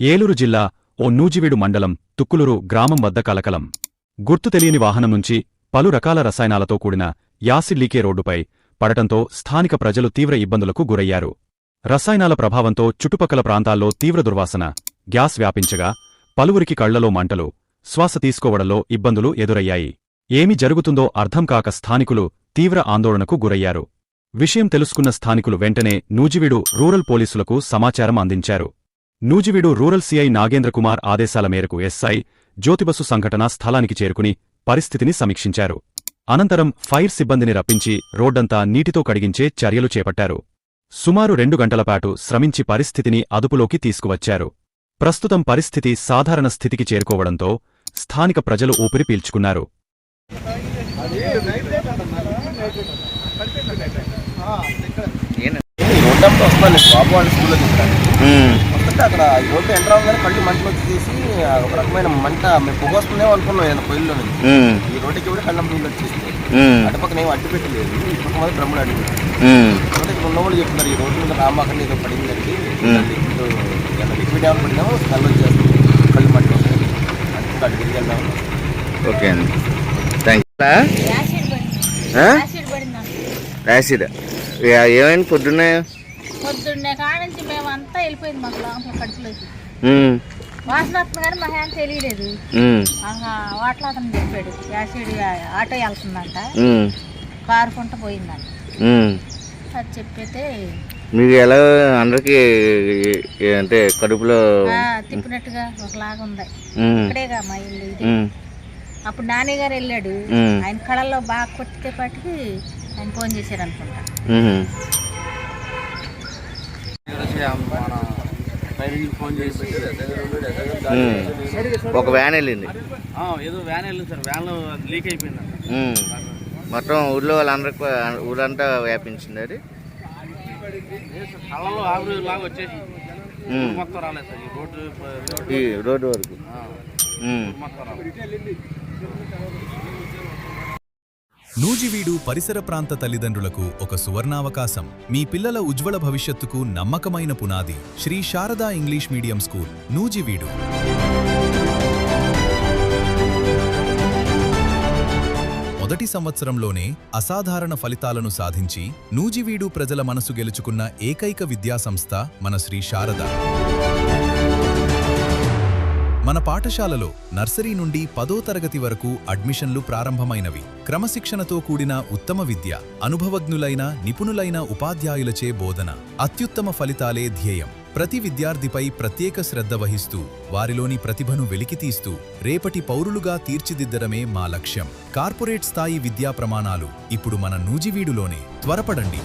ఏలూరు జిల్లా ఓ నూజివీడు మండలం తుక్కులూరు గ్రామం వద్ద కలకలం. గుర్తు తెలియని వాహనం నుంచి పలు రకాల రసాయనాలతో కూడిన యాసిడ్ లీకే రోడ్డుపై పడటంతో స్థానిక ప్రజలు తీవ్ర ఇబ్బందులకు గురయ్యారు. రసాయనాల ప్రభావంతో చుట్టుపక్కల ప్రాంతాల్లో తీవ్ర దుర్వాసన, గ్యాస్ వ్యాపించగా పలువురికి కళ్లలో మంటలు, శ్వాస తీసుకోవడంలో ఇబ్బందులు ఎదురయ్యాయి. ఏమి జరుగుతుందో అర్థం కాక స్థానికులు తీవ్ర ఆందోళనకు గురయ్యారు. విషయం తెలుసుకున్న స్థానికులు వెంటనే నూజివీడు రూరల్ పోలీసులకు సమాచారం అందించారు. నూజివీడు రూరల్ సీఐ నాగేంద్రకుమార్ ఆదేశాల మేరకు ఎస్ఐ జ్యోతిబసు సంఘటనా స్థలానికి చేరుకుని పరిస్థితిని సమీక్షించారు. అనంతరం ఫైర్ సిబ్బందిని రప్పించి రోడ్డంతా నీటితో కడిగించే చర్యలు చేపట్టారు. సుమారు 2 గంటలపాటు శ్రమించి పరిస్థితిని అదుపులోకి తీసుకువచ్చారు. ప్రస్తుతం పరిస్థితి సాధారణ స్థితికి చేరుకోవడంతో స్థానిక ప్రజలు ఊపిరి పీల్చుకున్నారు. అక్కడ రోడ్డు ఎంటర్ అవ్వగానే కళ్ళు మంటలు వచ్చేసి ఒక రకమైన మంట మేము పొగ వస్తుందేమో అనుకున్నాం ఏదైనా పొయ్యిలో నుంచి. ఈ రోడ్డుకి కూడా కళ్ళ నీళ్ళు వచ్చేసి అటుపక్కన ఏం అడ్డు పెట్టలేదు, ఈ పక్క మీద బ్రహ్మలు అడ్డు పెట్టారు. ఇక్కడ ఉన్న వాళ్ళు చెప్తున్నారు ఈ రోడ్డు మీద రామాకని ఏదో పడిందండి, లిక్విడ్ ఏమైనా పడినామో స్మెల్ వచ్చేస్తుంది, కళ్ళు మంటలు వస్తాయి, అంటే అటు తిరిగి వెళ్దాం. ఓకే అండి, యాసిడ్ ఏమైంది? పొద్దున్నే కాడించి మేమంతా వెళ్ళిపోయింది మాకు లోపల కడుపులోకి. వాసన వస్తుంది కానీ మా హ్యాండ్ తెలియలేదు. వాటిలో అతను చెప్పాడు యాసిడ్ ఆటో వెళ్తుందంట, కారుకుంటూ పోయిందంట. అది చెప్పైతే మీకు ఎలా అందరికి అంటే కడుపులో తిప్పినట్టుగా ఒకలాగా ఉంది. ఇక్కడేగా మా ఇల్లు ఇది. అప్పుడు నాని గారు వెళ్ళాడు, ఆయన కళల్లో బాగా కొట్టేపాటికి ఆయన ఫోన్ చేశారు అనుకుంటా. ఒక వ్యాన్ వెళ్ళింది, ఏదో వ్యాన్ వెళ్ళింది సార్, వ్యాన్ లీక్ అయిపోయింది. మొత్తం ఊళ్ళో వాళ్ళందరికి ఊరంతా వ్యాపించింది. అది కళ్ళలో ఆవిరి లాగా వచ్చేసి మొత్తం రాలేదు సార్ ఈ రోడ్డు వరకు. నూజివీడు పరిసర ప్రాంత తల్లిదండ్రులకు ఒక సువర్ణావకాశం. మీ పిల్లల ఉజ్వల భవిష్యత్తుకు నమ్మకమైన పునాది Shri Sharada English medium school, Nuzvid. మొదటి సంవత్సరంలోనే అసాధారణ ఫలితాలను సాధించి నూజివీడు ప్రజల మనసు గెలుచుకున్న ఏకైక విద్యాసంస్థ మన శ్రీ శారద. మన పాఠశాలలో నర్సరీ నుండి 10వ తరగతి వరకు అడ్మిషన్లు ప్రారంభమైనవి. క్రమశిక్షణతో కూడిన ఉత్తమ విద్య, అనుభవజ్ఞులైన నిపుణులైన ఉపాధ్యాయులచే బోధన, అత్యుత్తమ ఫలితాలే ధ్యేయం. ప్రతి విద్యార్థిపై ప్రత్యేక శ్రద్ధ వహిస్తూ వారిలోని ప్రతిభను వెలికితీస్తూ రేపటి పౌరులుగా తీర్చిదిద్దడమే మా లక్ష్యం. కార్పొరేట్ స్థాయి విద్యా ప్రమాణాలు ఇప్పుడు మన నూజివీడులోనే. త్వరపడండి.